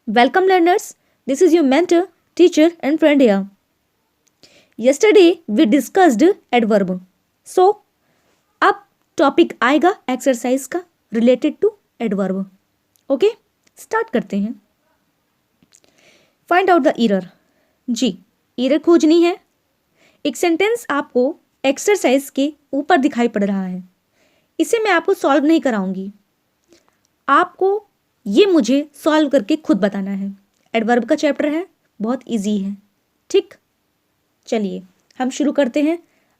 Welcome, learners. This is your mentor, teacher, and friend here. Yesterday we discussed adverb. So, अब topic आएगा exercise का related to adverb. Okay, start करते हैं. Find out the error. जी, error खोजनी है. एक सेंटेंस आपको एक्सरसाइज के ऊपर दिखाई पड़ रहा है. इसे मैं आपको सॉल्व नहीं कराऊंगी. आपको ये मुझे सॉल्व करके खुद बताना है. एडवर्ब का चैप्टर है, बहुत इजी है. ठीक, चलिए हम शुरू करते हैं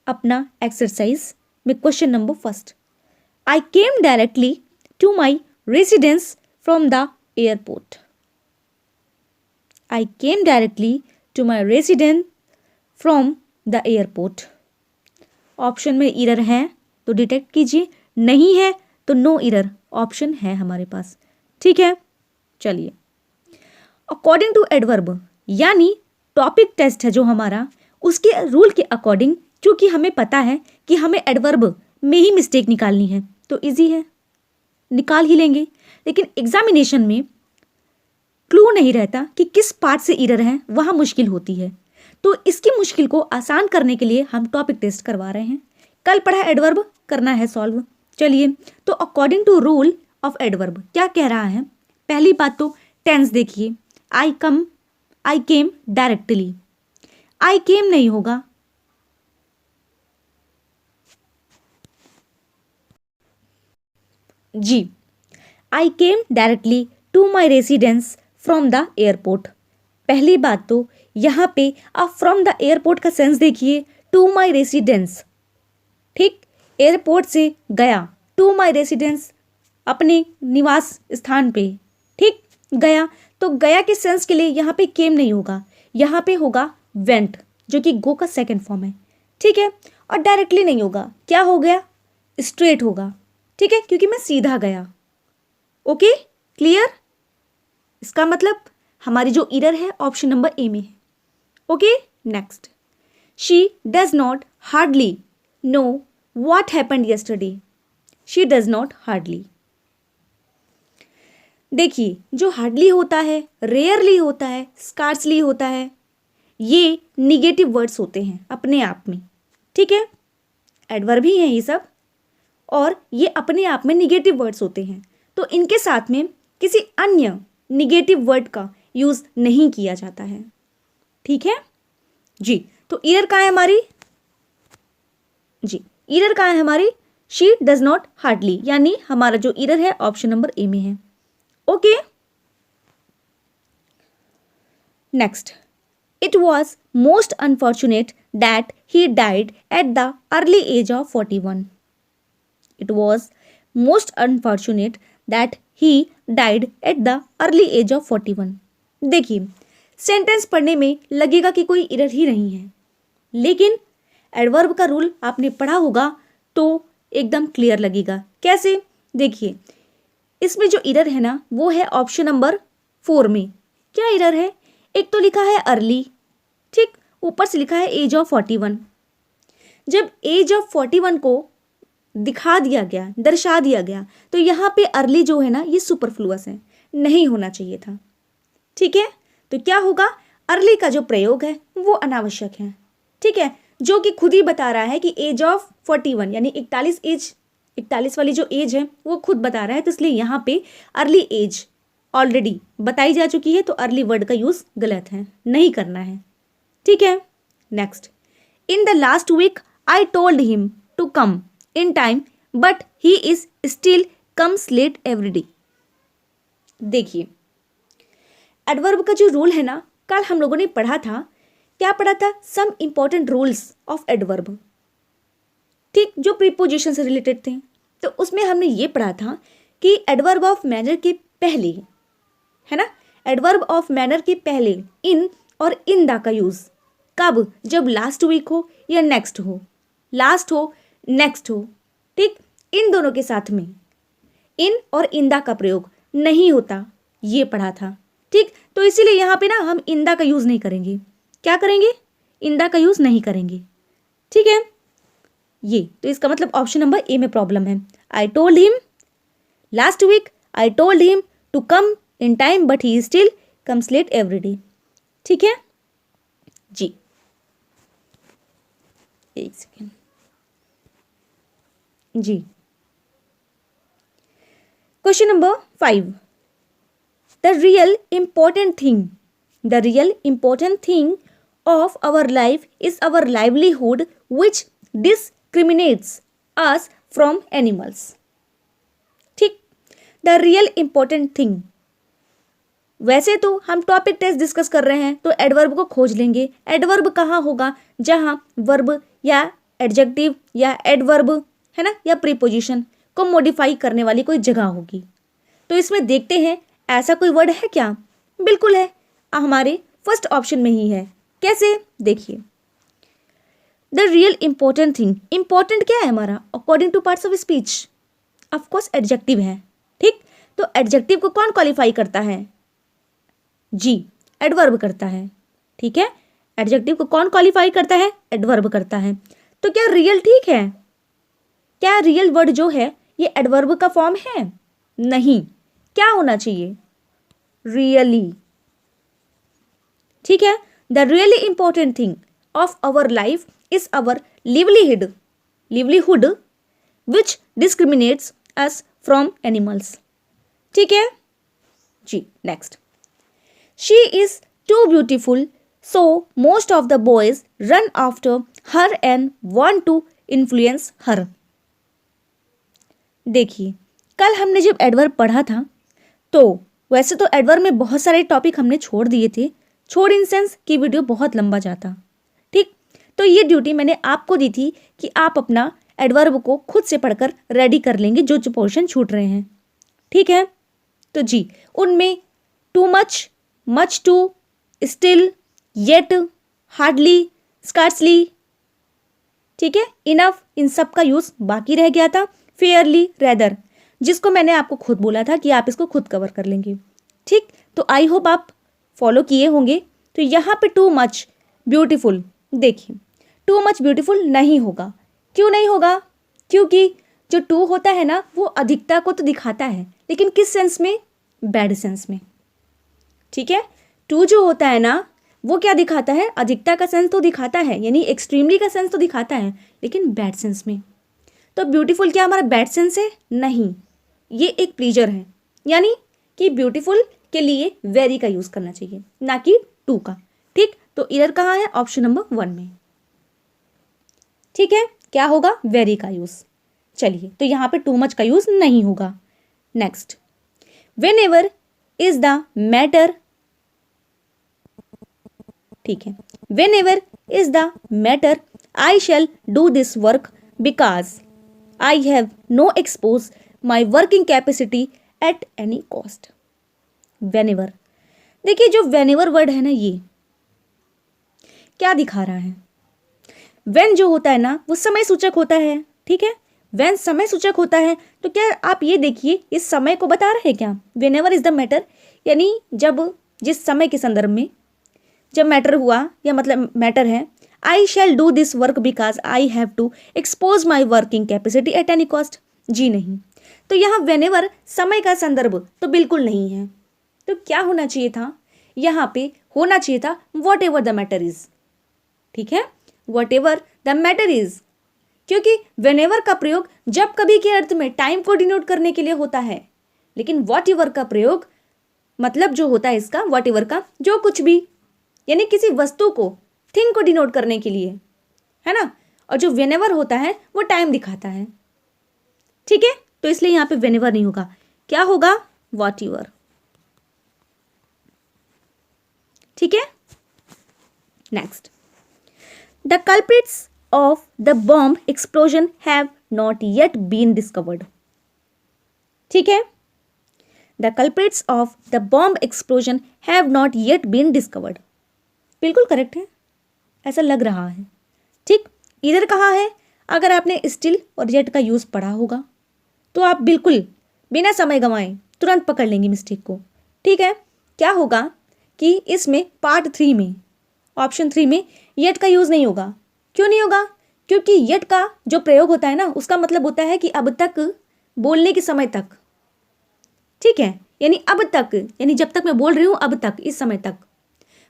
अपना एक्सरसाइज में. Question number first. I came directly to my residence from the airport. I came directly to my residence from the airport. Option में एरर है तो डिटेक्ट कीजिए, नहीं है तो नो एरर ऑप्शन है हमारे पास. ठीक है, चलिए. अकॉर्डिंग टू एडवर्ब यानी टॉपिक टेस्ट है जो हमारा, उसके रूल के अकॉर्डिंग, क्योंकि हमें पता है कि हमें एडवर्ब में ही मिस्टेक निकालनी है तो इजी है, निकाल ही लेंगे. लेकिन एग्जामिनेशन में क्लू नहीं रहता कि किस पार्ट से एरर है, वहाँ मुश्किल होती है. तो इसकी मुश्किल को आसान करने के लिए हम टॉपिक टेस्ट करवा रहे हैं. कल पढ़ा एडवर्ब, करना है सॉल्व. चलिए, तो according to rule of adverb क्या कह रहा है. पहली बात तो टेंस देखिए. आई केम डायरेक्टली. आई केम नहीं होगा, जी. I came directly to my residence from the airport. पहली बात तो यहाँ पे आप फ्रॉम द एयरपोर्ट का सेंस देखिए. टू माई रेसिडेंस, ठीक, एयरपोर्ट से गया. टू माई रेसिडेंस, अपने निवास स्थान पे, ठीक, गया. तो गया के सेंस के लिए यहाँ पे केम नहीं होगा, यहाँ पे होगा वेंट, जो कि गो का सेकंड फॉर्म है. ठीक है, और डायरेक्टली नहीं होगा, क्या हो गया, स्ट्रेट होगा. ठीक है, क्योंकि मैं सीधा गया. Okay, clear. इसका मतलब हमारी जो एरर है ऑप्शन नंबर ए में है. Okay, next. She does not hardly know what happened yesterday. She does not hardly. देखिए, जो हार्डली होता है, रेयरली होता है, स्कार्सली होता है, ये निगेटिव वर्ड्स होते हैं अपने आप में. ठीक है, एडवर्ब ही हैं ये सब, और ये अपने आप में निगेटिव वर्ड्स होते हैं. तो इनके साथ में किसी अन्य निगेटिव वर्ड का यूज नहीं किया जाता है. ठीक है जी. तो एरर कहाँ है हमारी, जी, एरर कहाँ है हमारी, शी डज नॉट हार्डली, यानी हमारा जो एरर है ऑप्शन नंबर ए में है. Okay, next. It was most unfortunate that he died at the early age of 41. It was most unfortunate that he died at the early age of 41. देखिए, sentence पढ़ने में लगेगा कि कोई error ही नहीं है, लेकिन एडवर्ब का रूल आपने पढ़ा होगा तो एकदम क्लियर लगेगा. कैसे, देखिए, इसमें जो एरर है ना वो है ऑप्शन नंबर 4 में. क्या एरर है, एक तो लिखा है अर्ली, ठीक, ऊपर से लिखा है एज ऑफ 41. जब एज ऑफ 41 को दिखा दिया गया, दर्शा दिया गया, तो यहाँ पे अर्ली जो है ना ये सुपरफ्लुअस है, नहीं होना चाहिए था. ठीक है, तो क्या होगा, अर्ली का जो प्रयोग है वो अनावश्यक है. ठीक है, जो कि खुद ही बता रहा है कि एज ऑफ 41 यानी 41 वाली जो एज है वो खुद बता रहा है. तो इसलिए यहाँ पे अर्ली एज ऑलरेडी बताई जा चुकी है, तो अर्ली वर्ड का यूज गलत है, नहीं करना है. ठीक है, next. In the last week I told him to come in time but he is still comes late every day. देखिए, एडवर्ब का जो रूल है ना, कल हम लोगों ने पढ़ा था. क्या पढ़ा था, some important rules of adverb, ठीक, जो प्रीपोजिशन से रिलेटेड थे. तो उसमें हमने ये पढ़ा था कि एडवर्ब ऑफ मैनर के पहले, है ना, एडवर्ब ऑफ मैनर के पहले इन और इन द का यूज कब, जब लास्ट वीक हो या नेक्स्ट हो, लास्ट हो नेक्स्ट हो, ठीक, इन दोनों के साथ में इन और इन द का प्रयोग नहीं होता, ये पढ़ा था. ठीक, तो इसीलिए यहाँ पे ना हम इन द का यूज नहीं करेंगे. क्या करेंगे, इन द का यूज नहीं करेंगे. ठीक है, ये तो इसका मतलब ऑप्शन नंबर ए में प्रॉब्लम है. I told him last week, I told him to come in time but he still comes late every day. ठीक है जी, एक सेकेंड जी। Question number 5, the real important thing of our life is our livelihood which discriminates us from animals। ठीक, the real important thing, वैसे तो हम topic test discuss कर रहे हैं तो एडवर्ब को खोज लेंगे। एडवर्ब कहाँ होगा, जहाँ वर्ब या एडजेक्टिव या एडवर्ब है ना, या प्रीपोजिशन को मॉडिफाई करने वाली कोई जगह होगी। तो इसमें देखते हैं ऐसा कोई वर्ड है क्या। बिल्कुल है, हमारे फर्स्ट ऑप्शन में ही है। कैसे, देखिए, the real important thing, important क्या है हमारा according two parts of speech, of course adjective है। ठीक, तो एडजेक्टिव को कौन क्वालिफाई करता है, जी, एडवर्ब करता है। ठीक है, एडजेक्टिव को कौन क्वालिफाई करता है, एडवर्ब करता है। तो क्या रियल ठीक है, क्या रियल वर्ड जो है ये एडवर्ब का फॉर्म है, नहीं, क्या होना चाहिए, रियली। ठीक है, the really important thing of our life is our livelihood which discriminates us from animals. ठीक है जी, next, she is too beautiful so most of the boys run after her and want to influence her. देखिए, कल हमने जब adverb पढ़ा था तो वैसे तो एडवर्ब में बहुत सारे टॉपिक हमने छोड़ दिए थे, छोड़ इन सेंस की वीडियो बहुत लंबा जाता। ठीक, तो ये ड्यूटी मैंने आपको दी थी कि आप अपना एडवर्ब को खुद से पढ़कर रेडी कर लेंगे जो जो पोर्शन छूट रहे हैं। ठीक है, तो जी, उनमें too much, much too, still, yet, hardly, scarcely, ठीक है, इनफ, इन सब का यूज बाकी रह गया था। फेयरली, रेदर, जिसको मैंने आपको खुद बोला था कि आप इसको खुद कवर कर लेंगे। ठीक, तो आई होप आप फॉलो किए होंगे। तो यहाँ पे टू मच ब्यूटीफुल, देखिए टू मच ब्यूटीफुल नहीं होगा। क्यों नहीं होगा, क्योंकि जो टू होता है ना वो अधिकता को तो दिखाता है, लेकिन किस सेंस में, बैड सेंस में। ठीक है, टू जो होता है ना वो क्या दिखाता है, अधिकता का सेंस तो दिखाता है, यानी एक्सट्रीमली का सेंस तो दिखाता है, लेकिन बैड सेंस में। तो ब्यूटीफुल क्या हमारा बैड सेंस है, नहीं, ये एक प्लीजर है, यानी कि ब्यूटीफुल के लिए वेरी का यूज करना चाहिए, ना कि टू का। ठीक, तो इधर कहाँ है, ऑप्शन नंबर 1 में। ठीक है, क्या होगा, वेरी का यूज। चलिए, तो यहाँ पे टू मच का यूज नहीं होगा। Next, whenever is the matter, ठीक है, whenever is the matter I shall do this work because I have no expose my working capacity at any cost. Whenever, देखिए जो whenever word है ना ये क्या दिखा रहा है, वेन जो होता है ना वो समय सूचक होता है। ठीक है, वेन समय सूचक होता है, तो क्या आप ये देखिए इस समय को बता रहे हैं क्या, वेनेवर इज द मैटर, यानी जब, जिस समय के संदर्भ में जब मैटर हुआ, या मतलब मैटर है, I shall do this work because I have to expose my working capacity at any cost. जी नहीं, तो यहाँ वेनेवर समय का संदर्भ तो बिल्कुल नहीं है। तो क्या होना चाहिए था, यहाँ पे होना चाहिए था what ever the matter is. ठीक है, what ever the matter is, क्योंकि वेनेवर का प्रयोग जब कभी के अर्थ में टाइम को डिनोट करने के लिए होता है, लेकिन वॉट एवर का प्रयोग मतलब जो होता है इसका, वॉट एवर का जो कुछ भी, यानी किसी वस्तु को, थिंग को डिनोट करने के लिए, है ना। और जो वेनेवर होता है वो टाइम दिखाता है। ठीक है, तो इसलिए यहाँ पे वेनेवर नहीं होगा, क्या होगा, वॉट एवर। ठीक है, next, the culprits of the bomb explosion have not yet been discovered. ठीक है, the culprits of the bomb explosion have not yet been discovered, बिल्कुल करेक्ट है, ऐसा लग रहा है। ठीक, इधर कहाँ है, अगर आपने स्टिल और येट का यूज पढ़ा होगा तो आप बिल्कुल बिना समय गंवाए तुरंत पकड़ लेंगे मिस्टेक को। ठीक है, क्या होगा कि इसमें पार्ट 3 में, ऑप्शन 3 में येट का यूज नहीं होगा। क्यों नहीं होगा, क्योंकि येट का जो प्रयोग होता है ना उसका मतलब होता है कि अब तक, बोलने के समय तक। ठीक है, यानी अब तक, यानी जब तक मैं बोल रही हूँ अब तक, इस समय तक।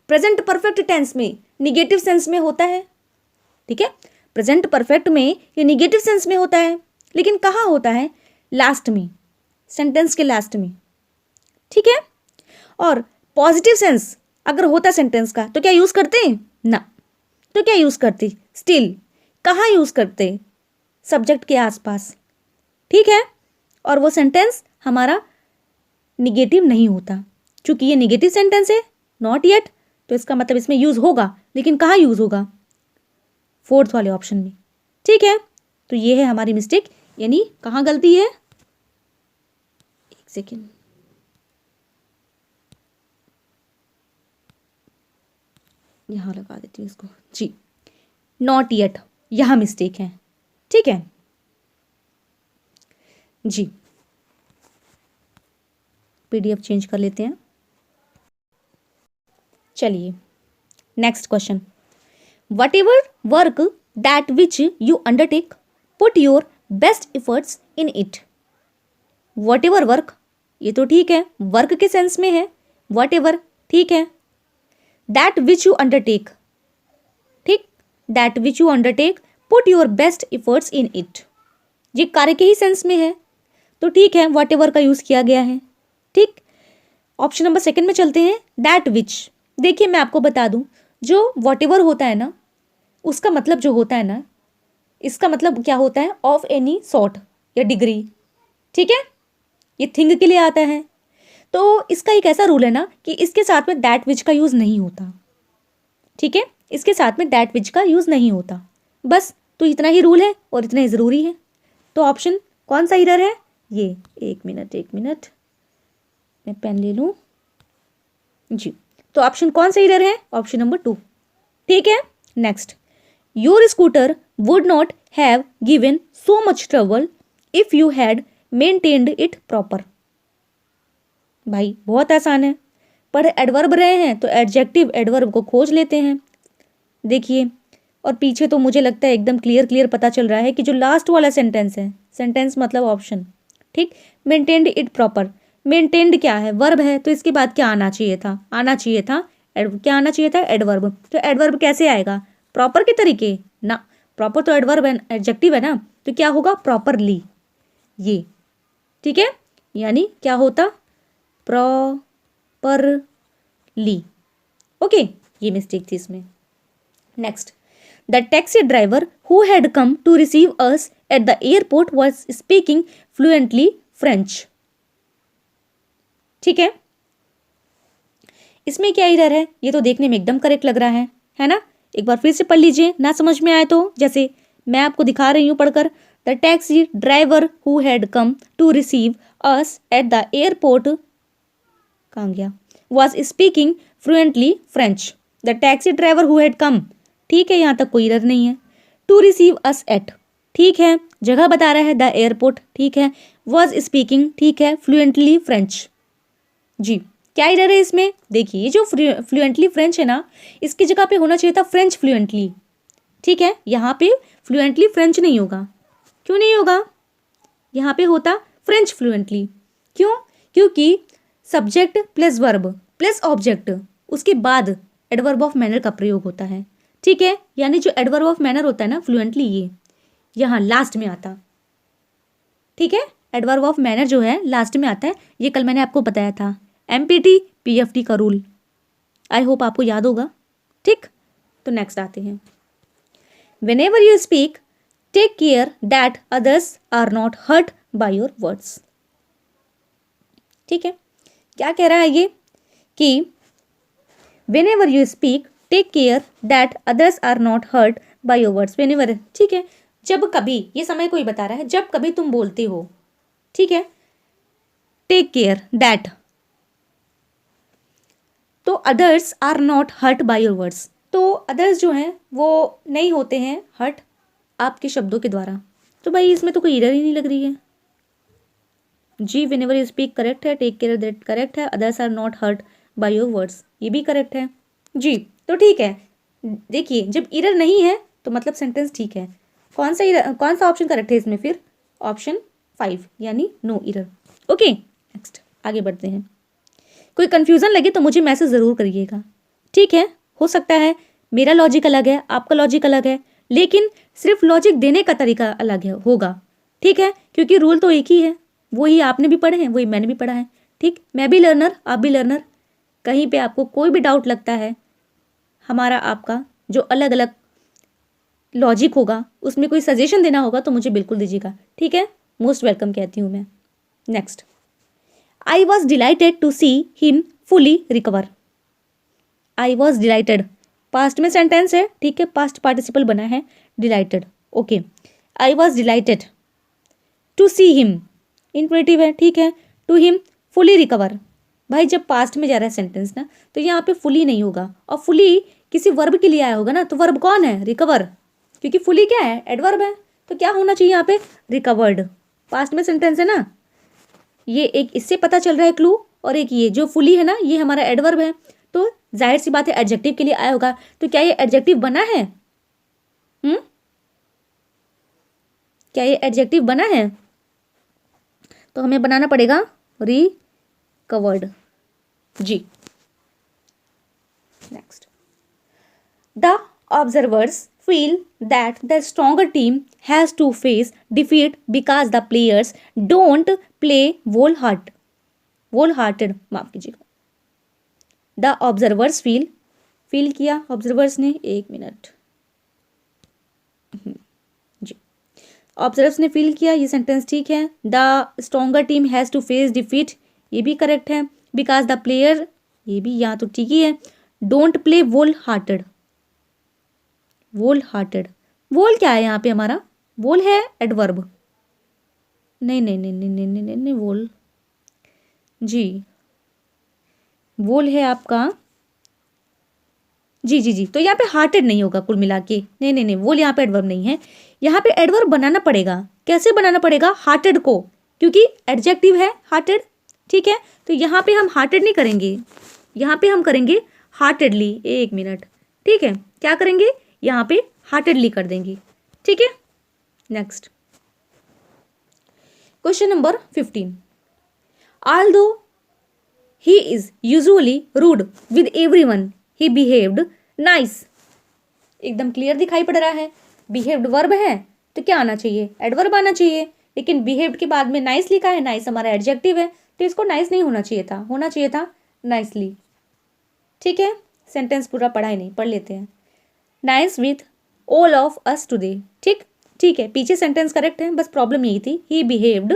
प्रेजेंट परफेक्ट टेंस में निगेटिव सेंस में होता है, ठीक है, प्रेजेंट परफेक्ट में ये निगेटिव सेंस में होता है, लेकिन कहाँ होता है? लास्ट में, सेंटेंस के लास्ट में, ठीक है। और पॉजिटिव सेंस अगर होता सेंटेंस का तो क्या यूज करते हैं? ना। तो क्या यूज करते? स्टिल। कहाँ यूज करते? सब्जेक्ट के आसपास, ठीक है। और वो सेंटेंस हमारा निगेटिव नहीं होता, क्योंकि ये निगेटिव सेंटेंस है, नॉट येट, तो इसका मतलब इसमें यूज होगा, लेकिन कहाँ यूज होगा? फोर्थ वाले ऑप्शन में, ठीक है। तो ये है हमारी मिस्टेक, यानी कहाँ गलती है? एक सेकेंड, यहां लगा देती हूँ इसको जी, नॉट येट, यहां मिस्टेक है, ठीक है जी। पीडीएफ चेंज कर लेते हैं। चलिए next question, what ever work that which you undertake put your best efforts in it. What ever work, ये तो ठीक है, वर्क के सेंस में है, वट एवर, ठीक है। दैट विच यू अंडरटेक, ठीक, that which you undertake put your best efforts in it, ये कार्य के ही सेंस में है, तो ठीक है, वट एवर का यूज किया गया है, ठीक। ऑप्शन नंबर सेकंड में चलते हैं, दैट विच। देखिए मैं आपको बता दूं, जो वट एवर होता है ना, उसका मतलब जो होता है ना, इसका मतलब क्या होता है? ऑफ एनी सॉर्ट या डिग्री, ठीक है, ये थिंग के लिए आता है। तो इसका एक ऐसा रूल है ना कि इसके साथ में दैट विच का यूज नहीं होता, ठीक है, इसके साथ में दैट विच का यूज नहीं होता, बस। तो इतना ही रूल है और इतना ही जरूरी है। तो ऑप्शन कौन सा इधर है? ये, एक मिनट मैं पेन ले लूं जी। तो ऑप्शन कौन सा इधर है? ऑप्शन नंबर 2, ठीक है। Next, your scooter would not have given so much trouble if you had maintained it proper. भाई बहुत आसान है, पर एडवर्ब रहे हैं तो एडजेक्टिव एडवर्ब को खोज लेते हैं। देखिए, और पीछे तो मुझे लगता है एकदम क्लियर पता चल रहा है कि जो लास्ट वाला सेंटेंस है, सेंटेंस मतलब ऑप्शन, ठीक, मेंटेन्ड इट प्रॉपर। मेंटेन्ड क्या है? वर्ब है, तो इसके बाद क्या आना चाहिए था? क्या आना चाहिए था? एडवर्ब। तो एडवर्ब कैसे आएगा? प्रॉपर के तरीके ना, प्रॉपर तो एडवर्ब है, एडजेक्टिव है ना, तो क्या होगा? प्रॉपरली, ये, ठीक है, यानी क्या होता? प्रॉपरली, ओके, ये मिस्टेक थी इसमें। Next, the taxi driver who had come to receive us at the airport was speaking fluently French, ठीक है। इसमें क्या एरर है? ये तो देखने में एकदम करेक्ट लग रहा है ना। एक बार फिर से पढ़ लीजिए, ना समझ में आए तो, जैसे मैं आपको दिखा रही हूं पढ़कर, the taxi driver who had come to receive us at the airport, कहाँ गया, was speaking fluently French. The taxi driver who had come, ठीक है, यहां तक कोई एरर नहीं है। टू रिसीव अस एट, ठीक है, जगह बता रहा है, द एयरपोर्ट, ठीक है। वॉज स्पीकिंग, ठीक है, फ्लुएंटली फ्रेंच जी। क्या एरर है इसमें? देखिए, जो फ्लुएंटली फ्रेंच है ना, इसकी जगह पे होना चाहिए था फ्रेंच फ्लुएंटली, ठीक है, यहाँ पे फ्लुएंटली फ्रेंच नहीं होगा। क्यों नहीं होगा? यहाँ पे होता फ्रेंच फ्लुएंटली। क्यों? क्योंकि subject plus verb plus object, उसके बाद एडवर्ब ऑफ मैनर का प्रयोग होता है, ठीक है। यानी जो एडवर्ब ऑफ मैनर होता है ना फ्लुएंटली, ये यहाँ लास्ट में आता, ठीक है। एडवर्ब ऑफ मैनर जो है लास्ट में आता है, ये कल मैंने आपको बताया था, एमपीटी पीएफटी का रूल, आई होप आपको याद होगा, ठीक। तो नेक्स्ट आते हैं, whenever you speak take care that others are not hurt by your words, ठीक है। क्या कह रहा है ये कि whenever you speak take care that others are not hurt by your words. Whenever, ठीक है, जब कभी, ये समय कोई बता रहा है, जब कभी तुम बोलते हो, ठीक है, टेक केयर दैट, तो others are not hurt by your words, तो अदर्स जो हैं वो नहीं होते हैं हर्ट आपके शब्दों के द्वारा। तो भाई इसमें तो कोई एरर ही नहीं लग रही है जी। व्हेनेवर यू स्पीक करेक्ट है, टेक केयर दैट करेक्ट है, others are not hurt by your words ये भी करेक्ट है जी। तो ठीक है, देखिए जब एरर नहीं है तो मतलब सेंटेंस ठीक है। कौन सा ऑप्शन करेक्ट है इसमें फिर? ऑप्शन 5 यानी नो एरर, ओके। नेक्स्ट, आगे बढ़ते हैं। कोई कंफ्यूजन लगे तो मुझे मैसेज ज़रूर करिएगा, ठीक है। हो सकता है मेरा लॉजिक अलग है, आपका लॉजिक अलग है, लेकिन सिर्फ लॉजिक देने का तरीका अलग है होगा, ठीक है, क्योंकि रूल तो एक ही है। वही आपने भी पढ़े हैं, वही मैंने भी पढ़ा है, ठीक। मैं भी लर्नर, आप भी लर्नर। कहीं पे आपको कोई भी डाउट लगता है, हमारा आपका जो अलग अलग लॉजिक होगा उसमें कोई सजेशन देना होगा तो मुझे बिल्कुल दीजिएगा, ठीक है। मोस्ट वेलकम कहती हूँ मैं। Next, I was delighted to see him fully recover. I was delighted past में सेंटेंस है, ठीक है, पास्ट पार्टिसिपल बना है delighted, okay. I was delighted to see him infinitive है, ठीक है, टू हिम फुली रिकवर। भाई जब पास्ट में जा रहा है सेंटेंस ना, तो यहाँ पे फुली नहीं होगा, और फुली किसी वर्ब के लिए आया होगा ना, तो वर्ब कौन है, रिकवर, क्योंकि फुली क्या है, एडवर्ब है। तो क्या होना चाहिए यहाँ पे, रिकवर्ड। पास्ट में सेंटेंस है ना, ये एक इससे पता चल रहा है क्लू, और एक ये जो फुली है ना, ये हमारा एडवर्ब है, तो जाहिर सी बात है एडजेक्टिव के लिए आया होगा। तो क्या ये एडजेक्टिव बना है, क्या ये एडजेक्टिव बना है, तो हमें बनाना पड़ेगा रिकवर्ड जी। Next, the observers feel that the stronger team has to face defeat because the players don't play whole hearted, माफ कीजिएगा। द ऑब्जर्वर्स फील किया ऑब्जर्वर्स ने, एक मिनट जी, ऑब्जर्वर्स ने फील किया, ये सेंटेंस ठीक है। The stronger team has to face defeat, ये भी करेक्ट है। बिकॉज द प्लेयर, ये भी यहाँ तो ठीक ही है। डोंट प्ले वोल हार्टेड वोल क्या है यहाँ पे हमारा, वोल है एडवर्ब, नहीं नहीं नहीं नहीं नहीं नहीं नहीं वोल जी, वोल है आपका जी जी जी, तो यहाँ पे हार्टेड नहीं होगा कुल मिला के, नहीं नहीं नहीं, वोल यहाँ पे एडवर्ब नहीं है। यहाँ पे एडवर्ब बनाना पड़ेगा, कैसे बनाना पड़ेगा, हार्टेड को, क्योंकि एडजेक्टिव है हार्टेड, ठीक है। तो यहाँ पे हम हार्टेड नहीं करेंगे, यहाँ पे हम करेंगे हार्टेडली, एक मिनट, ठीक है, क्या करेंगे, यहाँ पे हार्टेडली कर देंगे, ठीक है। Next, question number 15, although he is usually rude with everyone, he behaved nice। एकदम क्लियर दिखाई पड़ रहा है, बिहेव्ड वर्ब है तो क्या आना चाहिए, एडवर्ब आना चाहिए, लेकिन बिहेव्ड के बाद में नाइस लिखा है, नाइस हमारा एडजेक्टिव है, तो इसको नाइस नहीं होना चाहिए था, होना चाहिए था नाइसली, ठीक है। सेंटेंस पूरा पढ़ा ही नहीं, पढ़ लेते हैं। Nice with all of us today, ठीक ठीक है, पीछे सेंटेंस करेक्ट है, बस प्रॉब्लम यही थी, ही बिहेव्ड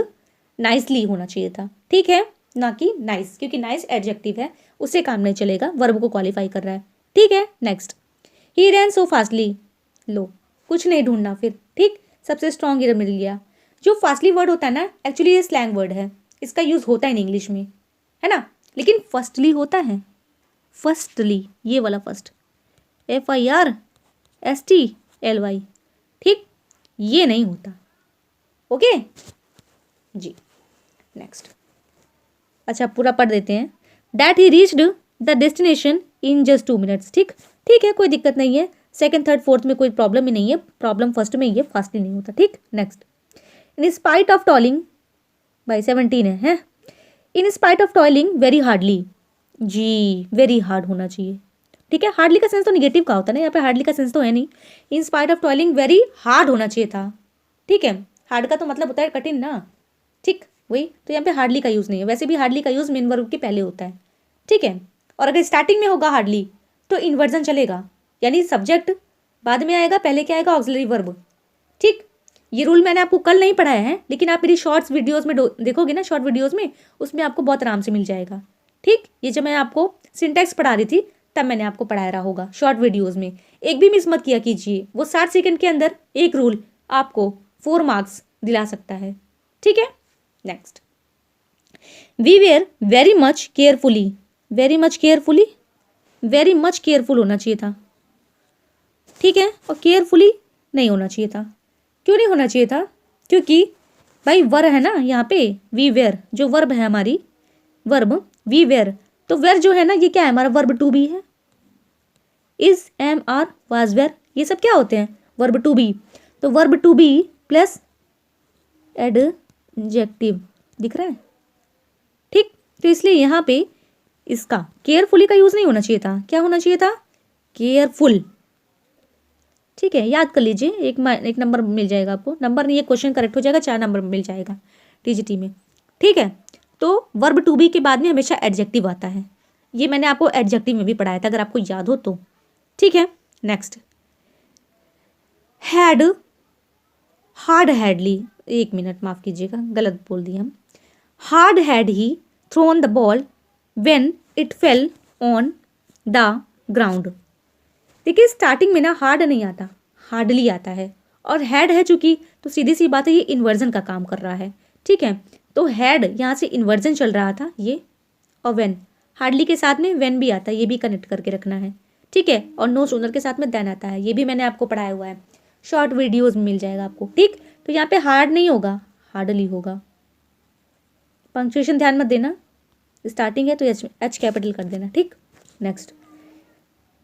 नाइसली होना चाहिए था, ठीक है, ना कि नाइस, क्योंकि नाइस एडजेक्टिव है, उससे काम नहीं चलेगा, वर्ब को क्वालिफाई कर रहा है, ठीक है। नेक्स्ट, ही रैन सो फास्टली, लो कुछ नहीं ढूंढना फिर, ठीक, सबसे स्ट्रॉन्ग ईयर मिल गया। जो फास्टली वर्ड होता है ना, एक्चुअली ये स्लैंग वर्ड है, इसका यूज़ होता है इन इंग्लिश में, है ना, लेकिन फर्स्टली होता है, फर्स्टली, ये वाला फर्स्ट, FIRSTLY, ठीक, ये नहीं होता, ओके जी। नेक्स्ट, अच्छा पूरा पढ़ देते हैं। That he reached the destination in just 2 minutes, ठीक ठीक है, कोई दिक्कत नहीं है, सेकंड थर्ड फोर्थ में कोई प्रॉब्लम ही नहीं है, प्रॉब्लम फर्स्ट में ही है, फास्टली नहीं होता, ठीक। Next, in spite of toiling, by 17 है, in spite of toiling very hardly, जी वेरी हार्ड होना चाहिए, ठीक है। हार्डली का सेंस तो निगेटिव का होता है ना, यहाँ पे हार्डली का सेंस तो है नहीं, in spite of toiling very hard होना चाहिए था, ठीक है। हार्ड का तो मतलब होता है कठिन ना, ठीक, वही तो यहाँ पे हार्डली का यूज़ नहीं है, वैसे भी हार्डली का यूज़ मेन वर्ब के पहले होता है, ठीक है। और अगर स्टार्टिंग में होगा हार्डली तो इन्वर्जन चलेगा, यानी सब्जेक्ट बाद में आएगा, पहले क्या आएगा, ऑक्सिलरी वर्ब, ठीक। ये रूल मैंने आपको कल नहीं पढ़ाया है, लेकिन आप मेरी शॉर्ट्स वीडियोस में देखोगे ना, शॉर्ट वीडियोस में, उसमें आपको बहुत आराम से मिल जाएगा, ठीक। ये जब मैं आपको सिंटैक्स पढ़ा रही थी तब मैंने आपको पढ़ाया रहा होगा शॉर्ट वीडियोस में, एक भी मिस मत किया कीजिए, वो 60 सेकंड के अंदर एक रूल आपको 4 मार्क्स दिला सकता है, ठीक है। Next, we were very much carefully, very much carefully, very much careful होना चाहिए था, ठीक है, और केयरफुली नहीं होना चाहिए था। क्यों नहीं होना चाहिए था, क्योंकि भाई वर है ना यहाँ पे, वी वेयर जो वर्ब है हमारी, वर्ब वी वेयर, तो वेयर जो है ना ये क्या है हमारा, वर्ब टू बी है, is am are was were, ये सब क्या होते हैं, वर्ब टू बी, तो verb to be plus adjective, दिख रहा है, ठीक, तो इसलिए यहाँ पे इसका केयरफुली का यूज़ नहीं होना चाहिए था, क्या होना चाहिए था, केयरफुल। ठीक है, याद कर लीजिए, एक नंबर मिल जाएगा आपको, नंबर नहीं, ये क्वेश्चन करेक्ट हो जाएगा, 4 नंबर मिल जाएगा टीजीटी में। ठीक है, तो वर्ब टू बी के बाद में हमेशा एडजेक्टिव आता है, ये मैंने आपको एडजेक्टिव में भी पढ़ाया था, अगर आपको याद हो तो। ठीक है, नेक्स्ट, हैड, हार्ड हैडली, एक मिनट माफ कीजिएगा, गलत बोल दिया हम। Hard had he thrown the ball when it fell on the ground. देखिए स्टार्टिंग में ना हार्ड नहीं आता, हार्डली आता है, और हैड है चूंकि, तो सीधी सी बात है ये इन्वर्जन का काम कर रहा है। ठीक है, तो हैड यहाँ से इन्वर्जन चल रहा था ये, और व्हेन, हार्डली के साथ में व्हेन भी आता है, ये भी कनेक्ट करके रखना है। ठीक है, और नो सूनर के साथ में देन आता है, ये भी मैंने आपको पढ़ाया हुआ है, शॉर्ट वीडियोज में मिल जाएगा आपको। ठीक, तो यहाँ पे हार्ड नहीं होगा, हार्डली होगा। पंक्चुएशन ध्यान मत देना, स्टार्टिंग है तो एच कैपिटल कर देना। ठीक, next,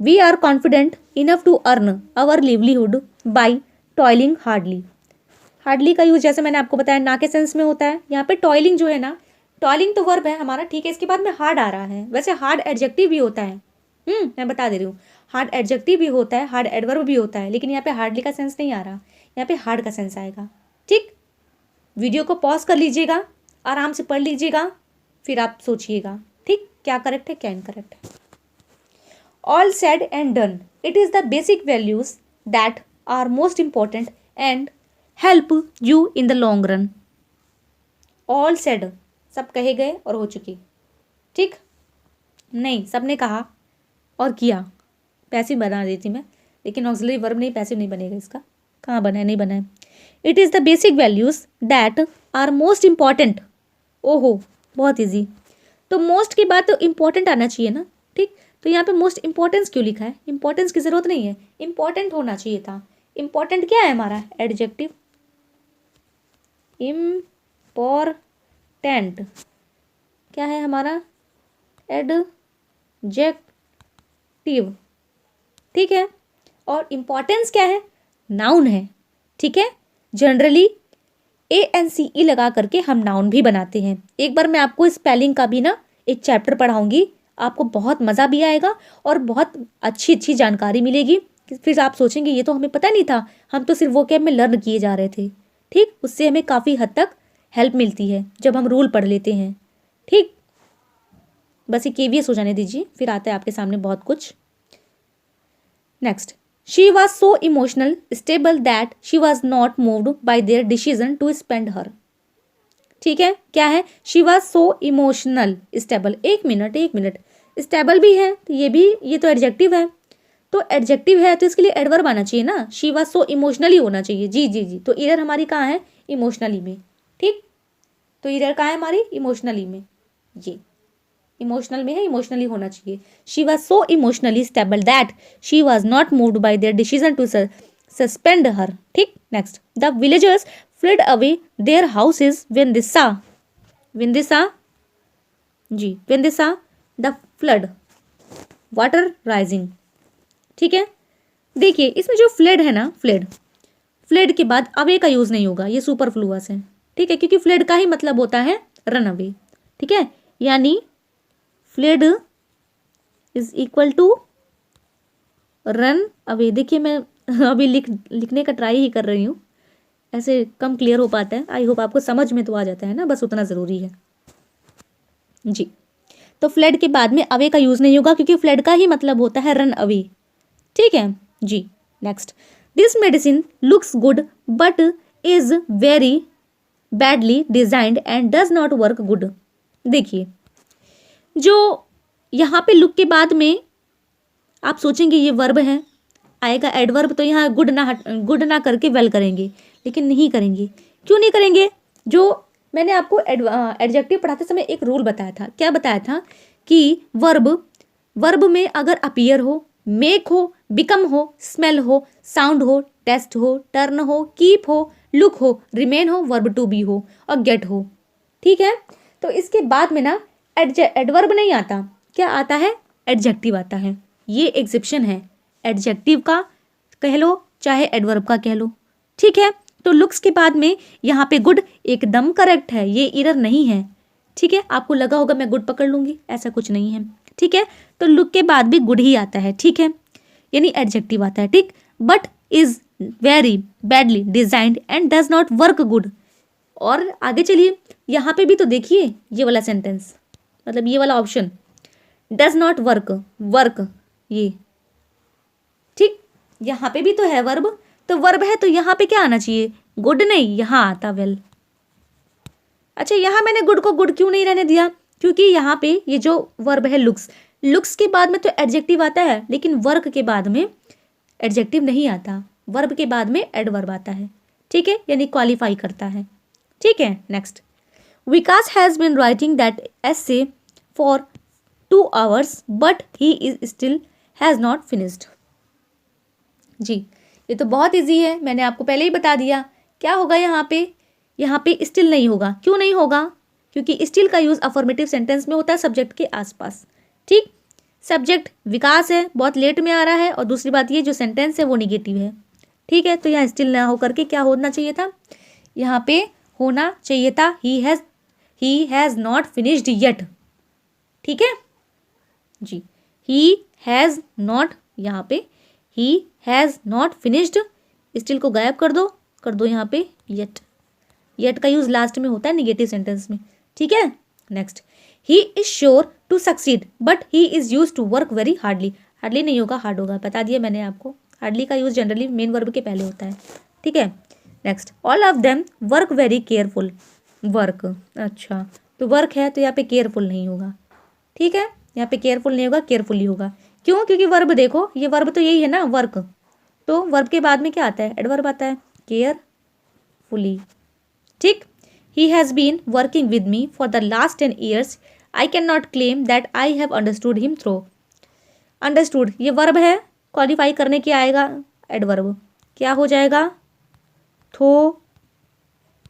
we are confident enough to earn our livelihood by toiling hardly. Hardly का यूज जैसे मैंने आपको बताया ना के सेंस में होता है, यहाँ पे टॉयलिंग जो है ना, टॉयलिंग तो वर्ब है हमारा, ठीक है, इसके बाद में हार्ड आ रहा है। वैसे हार्ड एडजेक्टिव भी होता है, मैं बता दे रही हूँ, हार्ड एडजेक्टिव भी होता है, हार्ड एडवर्ब भी होता है, लेकिन यहाँ पे हार्डली का सेंस नहीं आ रहा, यहाँ पे हार्ड का सेंस आएगा। ठीक, वीडियो को पॉज कर लीजिएगा, आराम से पढ़ लीजिएगा, फिर आप सोचिएगा ठीक क्या करेक्ट है क्या इनकरेक्ट है। All said and done, it is the basic values that are most important and help you in the long run. All said, सब कहे गए और हो चुकी। ठीक, नहीं, सबने कहा और किया, पैसिव बना देती मैं, लेकिन ऑक्सिलरी वर्ब नहीं, पैसिव नहीं बनेगा इसका, कहाँ बना है, नहीं बना है। It is the basic values that are most important, ओहो बहुत ईजी, तो मोस्ट की बात तो इंपॉर्टेंट आना चाहिए ना। ठीक, तो यहाँ पे मोस्ट इंपॉर्टेंस क्यों लिखा है, इंपॉर्टेंस की जरूरत नहीं है, इंपॉर्टेंट होना चाहिए था। इंपॉर्टेंट क्या है हमारा, एडजेक्टिव, इम्पॉर्टेंट क्या है हमारा, एडजेक्टिव। ठीक है, और इंपॉर्टेंस क्या है, नाउन है। ठीक है, जनरली ANCE लगा करके हम नाउन भी बनाते हैं। एक बार मैं आपको स्पेलिंग का भी ना एक चैप्टर पढ़ाऊंगी, आपको बहुत मज़ा भी आएगा और बहुत अच्छी अच्छी जानकारी मिलेगी। फिर आप सोचेंगे ये तो हमें पता नहीं था, हम तो सिर्फ वोकैब में लर्न किए जा रहे थे। ठीक, उससे हमें काफ़ी हद तक हेल्प मिलती है जब हम रूल पढ़ लेते हैं। ठीक, बस ये KVS हो जाने दीजिए, फिर आता है आपके सामने बहुत कुछ। Next, she was so emotional stable that she was not moved by their decision to spend her. ठीक है, क्या है, she was so emotional stable, एक मिनट, स्टेबल भी है तो ये तो एडजेक्टिव है, तो एडजेक्टिव है तो इसके लिए एडवर्ब आना चाहिए ना, शी वॉज सो इमोशनली होना चाहिए। जी जी जी, तो इरर हमारी कहाँ है, इमोशनली में। ठीक, तो इरर कहाँ है हमारी, इमोशनली में, ये इमोशनल में है, इमोशनली होना चाहिए। She was so emotionally stable that she was not moved by their decision to suspend her. ठीक, next, the villagers fled away their houses when they saw the flood water rising. ठीक है, देखिए इसमें जो fled है ना, fled के बाद अवे का यूज नहीं होगा, ये सुपरफ्लुअस है। ठीक है, क्योंकि फ्लेड का ही मतलब होता है रन अवे। ठीक है, यानी fled is equal to run away. देखिए मैं अभी लिखने का ट्राई ही कर रही हूँ, ऐसे कम क्लियर हो पाता है, आई होप आपको समझ में तो आ जाता है ना, बस उतना ज़रूरी है जी। तो फ्लेड के बाद में अवे का यूज़ नहीं होगा, क्योंकि फ्लेड का ही मतलब होता है रन अवे। ठीक है जी, next, this medicine looks good but is very badly designed and does not work good. देखिए जो यहाँ पे लुक के बाद में आप सोचेंगे ये वर्ब है, आएगा एडवर्ब, तो यहाँ गुड ना करके वेल करेंगे, लेकिन नहीं करेंगे। क्यों नहीं करेंगे, जो मैंने आपको एडजेक्टिव पढ़ाते समय एक रूल बताया था, क्या बताया था कि वर्ब में अगर अपीयर हो, मेक हो, बिकम हो, स्मेल हो, साउंड हो, टेस्ट हो, टर्न हो, कीप हो, लुक हो, रिमेन हो, वर्ब टू बी हो और गेट हो। ठीक है, तो इसके बाद में ना एडवर्ब नहीं आता, क्या आता है, एडजेक्टिव आता है। ये एग्जिप्शन है, एडजेक्टिव का कह लो चाहे एडवर्ब का कह लो। ठीक है, तो लुक्स के बाद में यहाँ पे गुड एकदम करेक्ट है, ये इरर नहीं है। ठीक है, आपको लगा होगा मैं गुड पकड़ लूंगी, ऐसा कुछ नहीं है। ठीक है, तो लुक के बाद भी गुड ही आता है। ठीक है, यानी एडजेक्टिव आता है। ठीक, but is very badly designed and does not work good. और आगे चलिए, यहाँ पे भी तो देखिए ये वाला सेंटेंस, मतलब ये वाला option, does not work, work ये। ठीक, यहाँ पे भी तो है वर्ब, तो वर्ब है तो यहाँ पे क्या आना चाहिए, गुड नहीं, यहाँ आता वेल। अच्छा, यहाँ मैंने गुड को गुड क्यों नहीं रहने दिया, क्योंकि यहाँ पे ये जो वर्ब है लुक्स, लुक्स के बाद में तो एडजेक्टिव आता है, लेकिन वर्क के बाद में एडजेक्टिव नहीं आता, वर्ब के बाद में एडवर्ब आता है। ठीक है, यानी क्वालिफाई करता है। ठीक है, next, Vikas has been writing that essay for 2 hours but he is still has not finished. जी, ये तो बहुत इजी है, मैंने आपको पहले ही बता दिया। क्या होगा यहाँ पे स्टिल नहीं होगा। क्यों नहीं होगा, क्योंकि स्टिल का यूज़ अफर्मेटिव सेंटेंस में होता है सब्जेक्ट के आसपास। ठीक, सब्जेक्ट विकास है, बहुत लेट में आ रहा है, और दूसरी बात ये जो सेंटेंस है वो निगेटिव है। ठीक है, तो यहाँ स्टिल ना होकर के क्या होना चाहिए था, यहाँ पे होना चाहिए था he has not finished yet. ठीक है जी, ही हैज़ नॉट, यहाँ पे he has not finished, still को गायब कर दो यहाँ पे येट। येट का यूज लास्ट में होता है निगेटिव सेंटेंस में। ठीक है, next, he is sure to succeed but he is use to work very hardly. Hardly नहीं होगा, हार्ड होगा, बता दिया मैंने आपको। हार्डली का यूज जनरली मेन वर्ब के पहले होता है। ठीक है, next, all of them work very careful. Work, अच्छा तो वर्क है तो यहाँ पे केयरफुल नहीं होगा। ठीक है, यहाँ पे केयरफुल नहीं होगा, केयरफुली होगा। क्यों, क्योंकि वर्ब देखो, ये वर्ब तो यही है ना, वर्क, तो वर्ब के बाद में क्या आता है, एडवर्ब आता है, केयरफुली। ठीक, he has been working with me for the last 10 years, I can not claim that I have understood him through. Understood ये वर्ब है, क्वालिफाई करने के आएगा एडवर्ब, क्या हो जाएगा, थोरोली।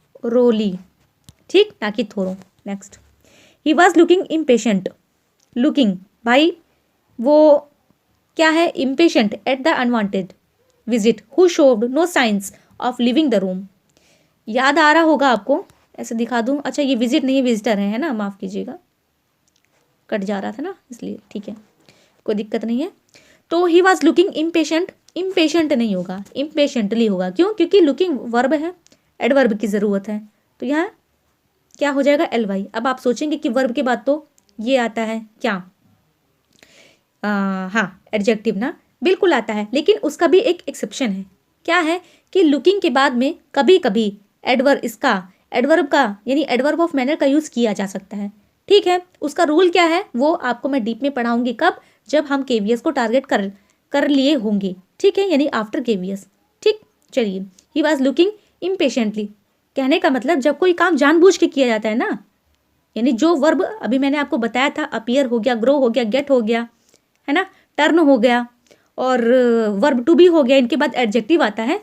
ठीक, ना कि thorough. Next, he was looking impatient. Looking, भाई वो क्या है, impatient at the unwanted visit who showed no signs of leaving the room. याद आ रहा होगा आपको, ऐसे दिखा दूं, अच्छा ये विजिट नहीं विजिटर है ना, माफ़ कीजिएगा, कट जा रहा था ना इसलिए। ठीक है, कोई दिक्कत नहीं है। तो ही वॉज लुकिंग इम्पेशेंट, इम्पेशेंट नहीं होगा, इम्पेशेंटली होगा। क्यों, क्योंकि लुकिंग वर्ब है, एडवर्ब की ज़रूरत है, तो यहाँ क्या हो जाएगा, एलवाई। अब आप सोचेंगे कि वर्ब के बाद तो ये आता है क्या, हाँ एडजेक्टिव ना, बिल्कुल आता है, लेकिन उसका भी एक एक्सेप्शन है। क्या है कि लुकिंग के बाद में कभी कभी एडवर्ब का यानी एडवर्ब ऑफ मैनर का यूज़ किया जा सकता है। ठीक है, उसका रूल क्या है वो आपको मैं डीप में पढ़ाऊंगी, कब, जब हम केवीएस को टारगेट कर लिए होंगे। ठीक है, यानी आफ्टर केवीएस। ठीक, चलिए, ही वॉज लुकिंग इम्पेशेंटली, कहने का मतलब जब कोई काम जानबूझ के किया जाता है ना, यानी जो वर्ब अभी मैंने आपको बताया था, अपीयर हो गया, ग्रो हो गया, गेट हो गया, है ना, टर्न हो गया, और वर्ब टू बी हो गया, इनके बाद एडजेक्टिव आता है।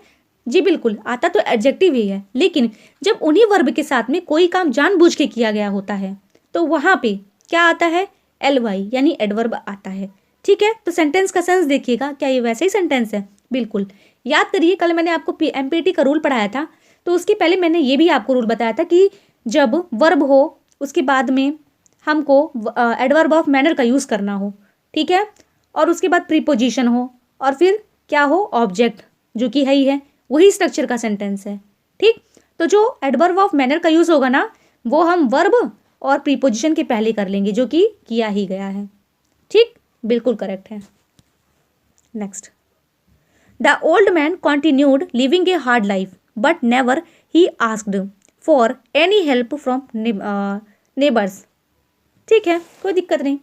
जी बिल्कुल, आता तो एडजेक्टिव ही है, लेकिन जब उन्हीं वर्ब के साथ में कोई काम जानबूझ के किया गया होता है तो वहाँ पे क्या आता है, एलवाई यानी एडवर्ब आता है। ठीक है, तो सेंटेंस का सेंस देखिएगा, क्या ये वैसे ही सेंटेंस है, बिल्कुल। याद करिए, कल मैंने आपको एमपीटी का रूल पढ़ाया था, तो उसके पहले मैंने ये भी आपको रूल बताया था कि जब वर्ब हो उसके बाद में हमको एडवर्ब ऑफ मैनर का यूज़ करना हो। ठीक है, और उसके बाद प्रीपोजिशन हो, और फिर क्या हो, ऑब्जेक्ट, जो कि है ही है, वही स्ट्रक्चर का सेंटेंस है। ठीक, तो जो एडवर्ब ऑफ मैनर का यूज़ होगा ना, वो हम वर्ब और प्रीपोजिशन के पहले कर लेंगे, जो कि किया ही गया है। ठीक, बिल्कुल करेक्ट है। Next, the old man continued living a hard life but never he asked for any help from neighbours. ठीक है, कोई दिक्कत नहीं,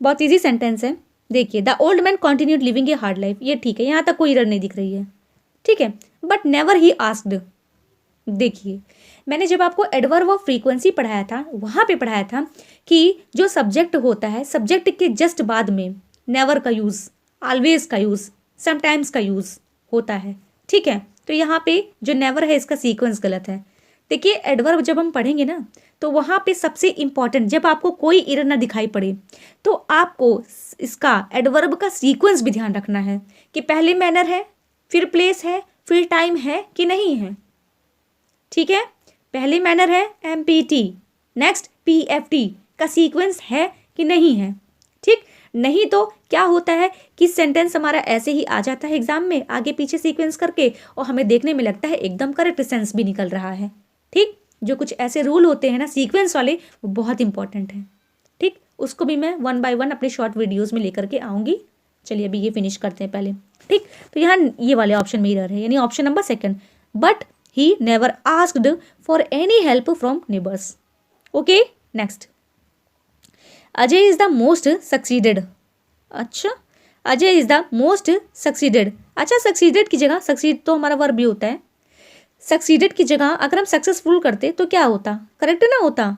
बहुत ईजी सेंटेंस है। देखिए, the old man continued living a hard life, ये ठीक है, यहाँ तक कोई एरर नहीं दिख रही है। ठीक है, बट नेवर ही आस्क्ड, देखिए मैंने जब आपको एडवर्ब ऑफ फ्रीक्वेंसी पढ़ाया था, वहाँ पे पढ़ाया था कि जो सब्जेक्ट होता है, सब्जेक्ट के जस्ट बाद में नेवर का यूज़, ऑलवेज का यूज़, समटाइम्स का यूज़ होता है। ठीक है, तो यहाँ पे जो नेवर है इसका सीक्वेंस गलत है। देखिए, एडवर्ब जब हम पढ़ेंगे ना, तो वहाँ पे सबसे इम्पॉर्टेंट, जब आपको कोई एरर ना दिखाई पड़े तो आपको इसका एडवर्ब का सीक्वेंस भी ध्यान रखना है कि पहले मैनर है, फिर प्लेस है, फिर टाइम है कि नहीं है। ठीक है, पहले मैनर है एमपीटी, नेक्स्ट PFT का सीक्वेंस है कि नहीं है। ठीक, नहीं तो क्या होता है कि सेंटेंस हमारा ऐसे ही आ जाता है एग्जाम में आगे पीछे सीक्वेंस करके, और हमें देखने में लगता है एकदम करेक्ट सेंस भी निकल रहा है। ठीक, जो कुछ ऐसे रूल होते हैं ना सीक्वेंस वाले, वो बहुत इंपॉर्टेंट है। ठीक, उसको भी मैं 1 बाय 1 अपने शॉर्ट वीडियोज़ में लेकर के आऊँगी। चलिए अभी ये फिनिश करते हैं पहले। ठीक, तो यहाँ ये वाले ऑप्शन में एरर है, यानी option number 2, but he never asked for any help from neighbours. Okay, next, Ajay is the most succeeded. अच्छा, Ajay is the most succeeded. अच्छा, सक्सीडेड की जगह, सक्सीड तो हमारा वर्ब भी होता है, सक्सीडेड की जगह अगर हम सक्सेसफुल करते तो क्या होता, करेक्ट ना होता,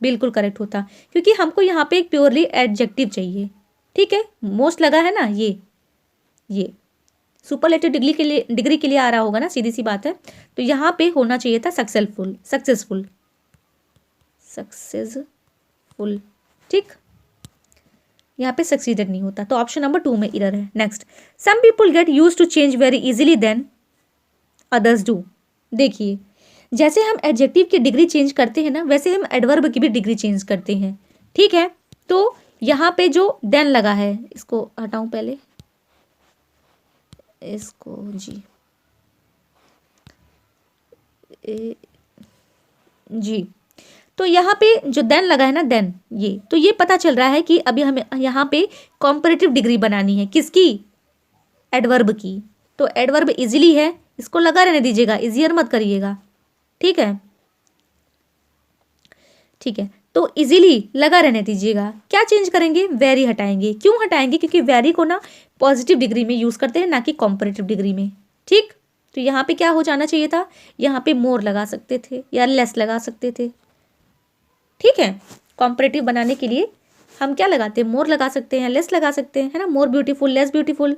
बिल्कुल करेक्ट होता, क्योंकि हमको यहाँ पे एक प्योरली एडजेक्टिव चाहिए। ठीक है, मोस्ट लगा है ना, ये सुपरलेटिव डिग्री के लिए आ रहा होगा ना, सीधी सी बात है। तो यहाँ पे होना चाहिए था सक्सेसफुल, सक्सेसफुल, सक्सेसफुल। ठीक, यहाँ पे सक्सीडेड नहीं होता, तो ऑप्शन नंबर 2 में एरर है। Next, some people get use to change very easily then others do. देखिए, जैसे हम एडजेक्टिव की डिग्री चेंज करते हैं ना, वैसे हम एडवर्ब की भी डिग्री चेंज करते हैं। ठीक है, तो यहाँ पे जो देन लगा है, इसको हटाऊं पहले, इसको जी जी, तो यहाँ पे जो देन लगा है ना, देन, ये तो ये पता चल रहा है कि अभी हमें यहाँ पे कॉम्परेटिव डिग्री बनानी है, किसकी, एडवर्ब की। तो एडवर्ब इजीली है, इसको लगा रहने दीजिएगा, इजियर मत करिएगा। ठीक है, ठीक है, तो इजीली लगा रहने दीजिएगा। क्या चेंज करेंगे, वेरी हटाएंगे। क्यों हटाएंगे, क्योंकि वेरी को ना पॉजिटिव डिग्री में यूज करते हैं, ना कि कॉम्परेटिव डिग्री में। ठीक, तो यहाँ पे क्या हो जाना चाहिए था, यहाँ पे मोर लगा सकते थे या लेस लगा सकते थे। ठीक है, कॉम्परेटिव बनाने के लिए हम क्या लगाते हैं, मोर लगा सकते हैं, लेस लगा सकते हैं, है ना, मोर ब्यूटीफुल, लेस ब्यूटीफुल।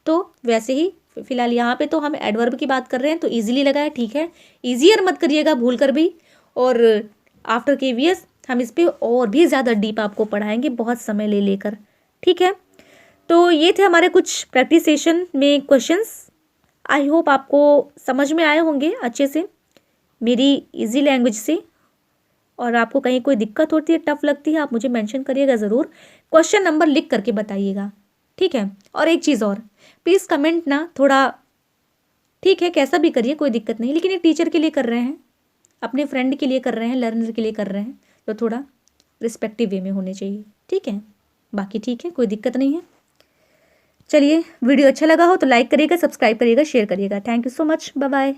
तो वैसे ही फिलहाल यहाँ पे तो हम एडवर्ब की बात कर रहे हैं, तो इजीली लगा है। ठीक है, इजियर मत करिएगा भूल कर भी। और आफ्टर KVS हम इस पर और भी ज़्यादा डीप आपको पढ़ाएंगे, बहुत समय ले लेकर। ठीक है, तो ये थे हमारे कुछ प्रैक्टिस सेशन में क्वेश्चंस। आई होप आपको समझ में आए होंगे अच्छे से, मेरी इजी लैंग्वेज से। और आपको कहीं कोई दिक्कत होती है, टफ लगती है, आप मुझे मेंशन करिएगा ज़रूर, क्वेश्चन नंबर लिख करके बताइएगा। ठीक है, और एक चीज़ और, प्लीज़ कमेंट ना थोड़ा, ठीक है, कैसा भी करिए, कोई दिक्कत नहीं, लेकिन ये टीचर के लिए कर रहे हैं, अपने फ्रेंड के लिए कर रहे हैं, लर्नर के लिए कर रहे हैं, तो थोड़ा रिस्पेक्टिव वे में होने चाहिए। ठीक है, बाकी ठीक है, कोई दिक्कत नहीं है। चलिए, वीडियो अच्छा लगा हो तो लाइक करिएगा, सब्सक्राइब करिएगा, शेयर करिएगा। Thank you so much, bye bye.